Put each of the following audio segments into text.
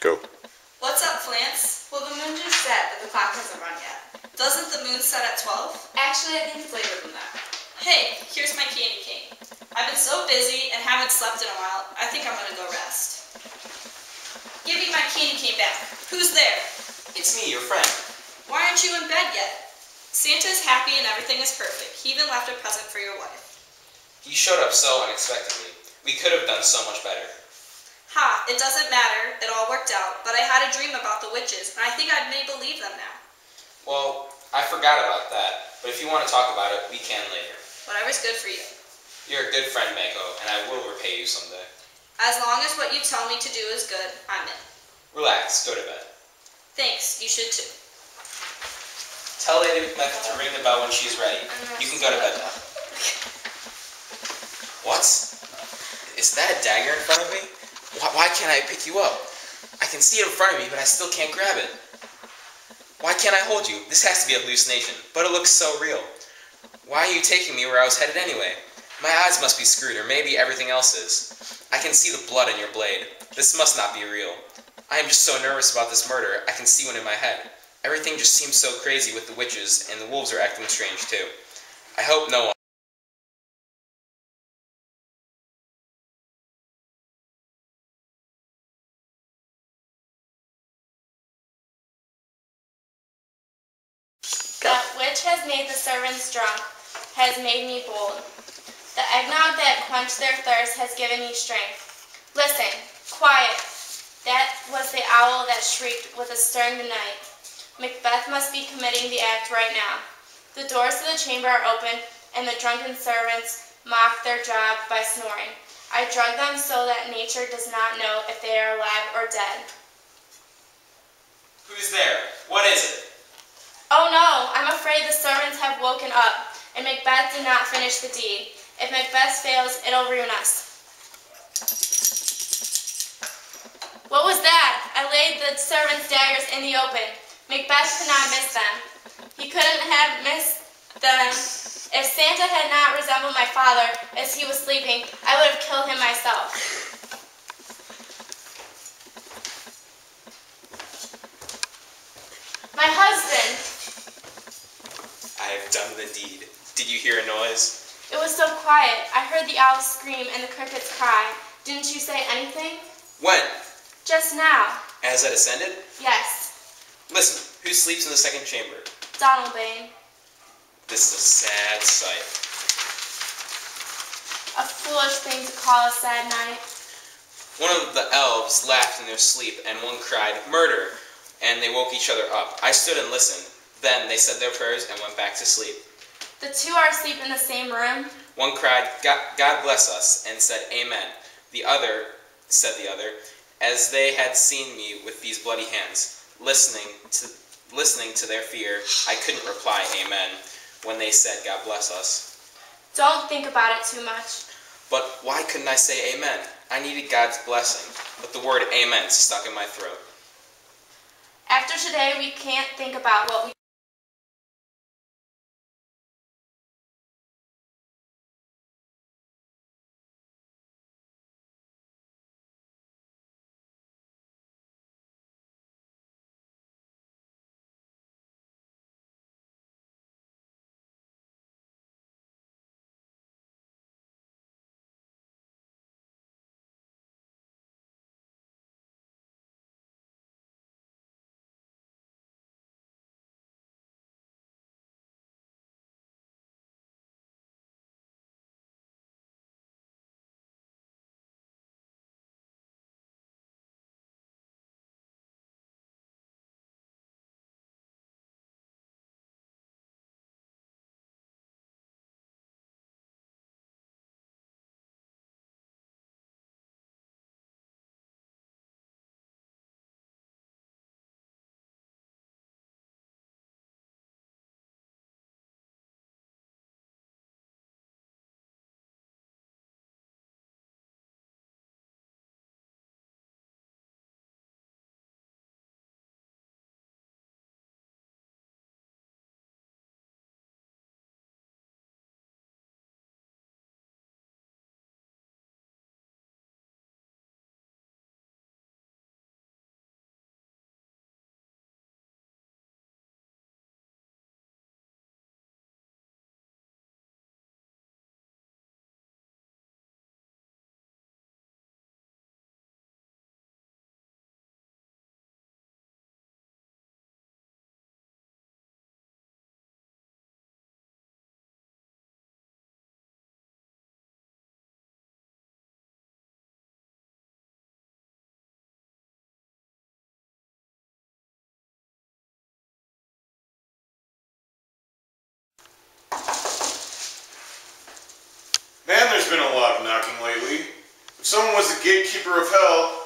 Go. What's up, Flance? Well, the moon just set, but the clock hasn't run yet. Doesn't the moon set at 12? Actually, I think it's later than that. Hey, here's my candy cane. I've been so busy and haven't slept in a while, I think I'm gonna go rest. Give me my candy cane back. Who's there? It's me, your friend. Why aren't you in bed yet? Santa's happy and everything is perfect. He even left a present for your wife. You showed up so unexpectedly. We could have done so much better. Ha, it doesn't matter. It all worked out, but I had a dream about the witches, and I think I may believe them now. Well, I forgot about that, but if you want to talk about it, we can later. Whatever's good for you. You're a good friend, Mako, and I will repay you someday. As long as what you tell me to do is good, I'm in. Relax, go to bed. Thanks, you should too. Tell Lady Beth to ring the bell when she's ready. You can go to bed now. What? Is that a dagger in front of me? Why can't I pick you up? I can see it in front of me, but I still can't grab it. Why can't I hold you? This has to be a hallucination, but it looks so real. Why are you taking me where I was headed anyway? My eyes must be screwed, or maybe everything else is. I can see the blood in your blade. This must not be real. I am just so nervous about this murder, I can see one in my head. Everything just seems so crazy with the witches, and the wolves are acting strange too. I hope no one... That witch has made the servants drunk, has made me bold. The eggnog that quenched their thirst has given me strength. Listen, quiet. That was the owl that shrieked with a stirring the night. Macbeth must be committing the act right now. The doors to the chamber are open, and the drunken servants mock their job by snoring. I drug them so that nature does not know if they are alive or dead. Who's there? What is it? Oh no, I'm afraid the servants have woken up, and Macbeth did not finish the deed. If Macbeth fails, it'll ruin us. What was that? I laid the servants' daggers in the open. Macbeth could not miss them. He couldn't have missed them. If Santa had not resembled my father as he was sleeping, I would have killed him myself. My husband! I have done the deed. Did you hear a noise? It was so quiet. I heard the owls scream and the crickets cry. Didn't you say anything? When? Just now. Has that ascended? Yes. Listen, who sleeps in the second chamber? Donald Bane. This is a sad sight. A foolish thing to call a sad night. One of the elves laughed in their sleep, and one cried, "Murder!" and they woke each other up. I stood and listened. Then they said their prayers and went back to sleep. The two are asleep in the same room. One cried, God bless us, and said, Amen. The other, said the other, as they had seen me with these bloody hands, listening to their fear, I couldn't reply Amen when they said, God bless us. Don't think about it too much. But why couldn't I say Amen? I needed God's blessing, but the word Amen stuck in my throat. After today, we can't think about what we knocking lately. If someone was the gatekeeper of hell,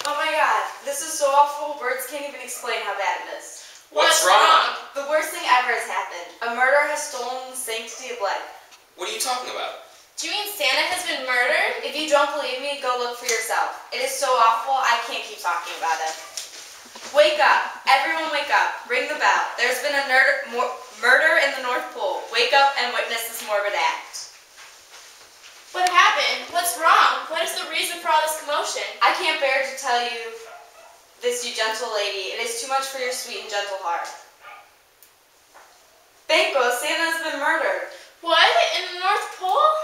Oh my god, this is so awful, words can't even explain how bad it is. What's wrong? The worst thing ever has happened. A murderer has stolen the sanctity of life. What are you talking about? Do you mean Santa has been murdered? If you don't believe me, go look for yourself. It is so awful, I can't keep talking about it. Wake up. Everyone wake up. Ring the bell. There's been a murder in the North Pole. Wake up and witness this morbid act. What happened? What's wrong? What is the reason for all this commotion? I can't bear to tell you this, you gentle lady. It is too much for your sweet and gentle heart. Banco, Santa has been murdered. What? In the North Pole?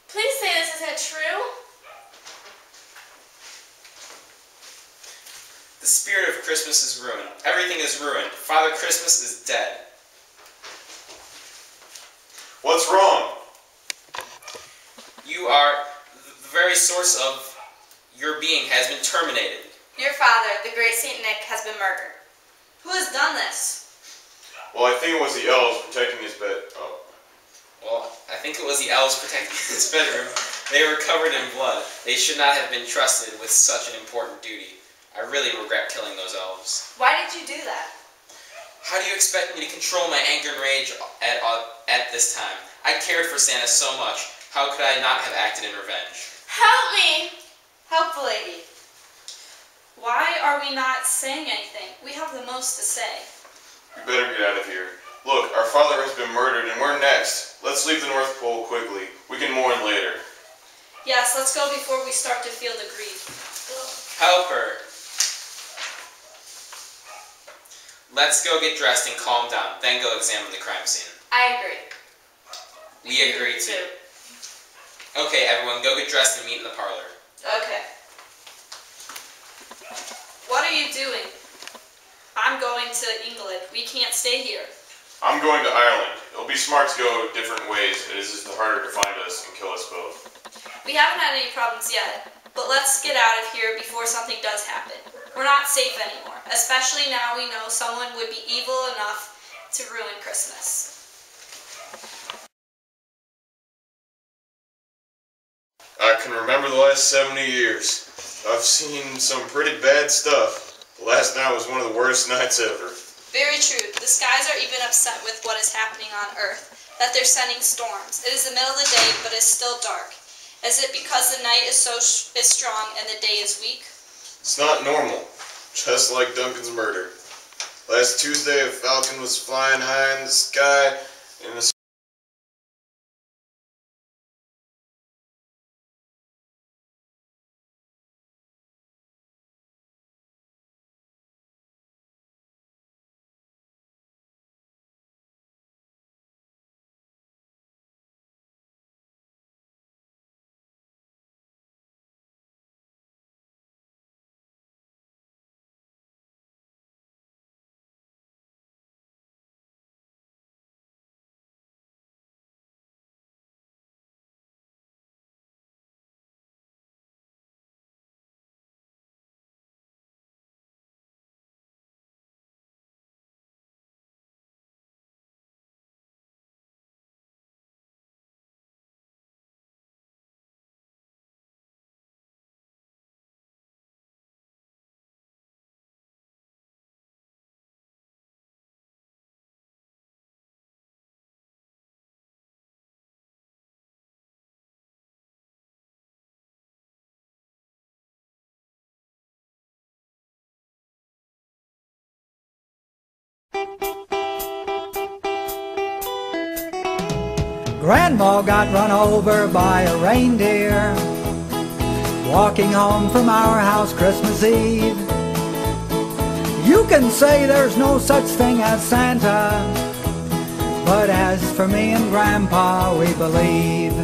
Please say this isn't true. The spirit of Christmas is ruined. Everything is ruined. Father Christmas is dead. what's wrong? You are the very source of your being has been terminated. Your father, the great Saint Nick, has been murdered. Who has done this? Well, I think it was the elves protecting his bed. Oh. Well, I think it was the elves protecting his bedroom. They were covered in blood. They should not have been trusted with such an important duty. I really regret killing those elves. Why did you do that? How do you expect me to control my anger and rage at this time? I cared for Santa so much. How could I not have acted in revenge? Help me! Help the lady. Why are we not saying anything? We have the most to say. We better get out of here. Look, our father has been murdered and we're next. Let's leave the North Pole quickly. We can mourn later. Yes, let's go before we start to feel the grief. Help her. Let's go get dressed and calm down, then go examine the crime scene. I agree. We agree too. Okay, everyone, go get dressed and meet in the parlor. Okay. What are you doing? I'm going to England. We can't stay here. I'm going to Ireland. It'll be smart to go different ways. It is just harder to find us and kill us both. We haven't had any problems yet, but let's get out of here before something does happen. We're not safe anymore, especially now we know someone would be evil enough to ruin Christmas. I can remember the last 70 years. I've seen some pretty bad stuff. The last night was one of the worst nights ever. Very true. The skies are even upset with what is happening on Earth, that they're sending storms. It is the middle of the day, but it's still dark. Is it because the night is strong and the day is weak? It's not normal, just like Duncan's murder. Last Tuesday, a falcon was flying high in the sky, and a Grandma got run over by a reindeer walking home from our house Christmas Eve. You can say there's no such thing as Santa, but as for me and Grandpa, we believe.